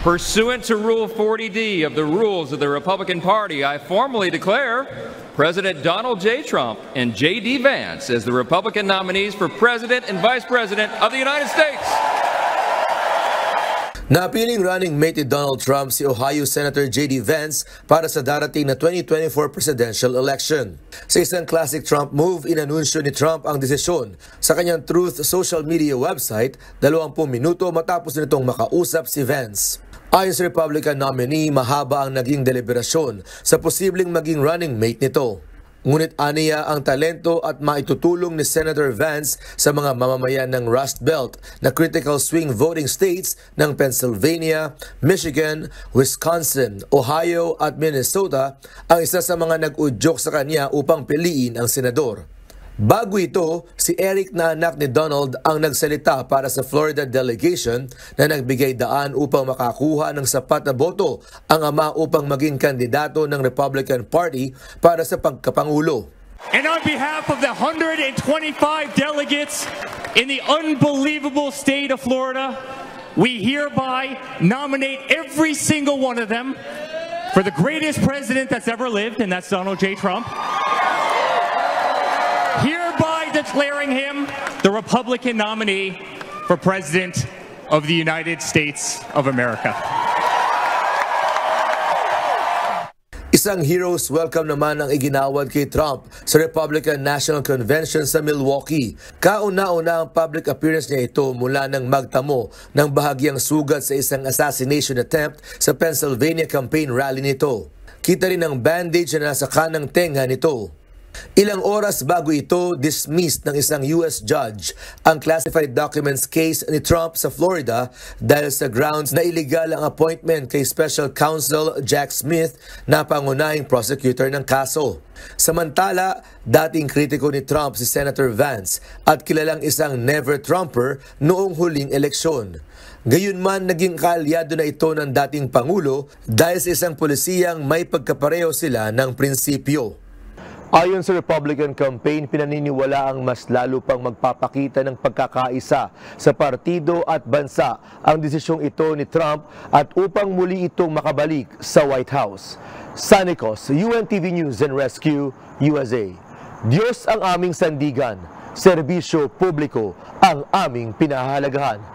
Pursuant to Rule 40D of the rules of the Republican Party, I formally declare President Donald J. Trump and J.D. Vance as the Republican nominees for President and Vice President of the United States. Napiling running mate ni Donald Trump si Ohio Senator J.D. Vance para sa darating na 2024 presidential election. Sa isang classic Trump move, inanunsyo ni Trump ang desisyon sa kanyang Truth social media website 20 minuto matapos nitong makausap si Vance. Ayon sa Republican nominee, mahaba ang naging deliberasyon sa posibleng maging running mate nito. Ngunit aniya ang talento at maitutulong ni Senator Vance sa mga mamamayan ng Rust Belt na critical swing voting states ng Pennsylvania, Michigan, Wisconsin, Ohio at Minnesota ang isa sa mga nag-udyok sa kanya upang piliin ang senador. Bago ito, si Eric na anak ni Donald ang nagsalita para sa Florida delegation na nagbigay daan upang makakuha ng sapat na boto ang ama upang maging kandidato ng Republican Party para sa pagkapangulo. And on behalf of the 125 delegates in the unbelievable state of Florida, we hereby nominate every single one of them for the greatest president that's ever lived, and that's Donald J. Trump. Hereby declaring him the Republican nominee for President of the United States of America. Isang hero's welcome naman ang iginawad kay Trump sa Republican National Convention sa Milwaukee. Kauna-una ang public appearance niya ito mula nang magtamo ng bahagyang sugat sa isang assassination attempt sa Pennsylvania campaign rally nito. Kita rin ang bandage na nasa kanang tenga nito. Ilang oras bago ito, dismissed ng isang US judge ang classified documents case ni Trump sa Florida dahil sa grounds na illegal ang appointment kay Special Counsel Jack Smith na pangunahing prosecutor ng kaso. Samantala, dating kritiko ni Trump si Senator Vance at kilalang isang never-Trumper noong huling eleksyon. Gayunman, naging kaalyado na ito ng dating Pangulo dahil sa isang pulisiyang may pagkapareho sila ng prinsipyo. Ayon sa Republican campaign, pinaniniwala ang mas lalo pang magpapakita ng pagkakaisa sa partido at bansa ang desisyong ito ni Trump at upang muli itong makabalik sa White House. Sanikos, UNTV News and Rescue, USA. Diyos ang aming sandigan, serbisyo publiko ang aming pinahahalagahan.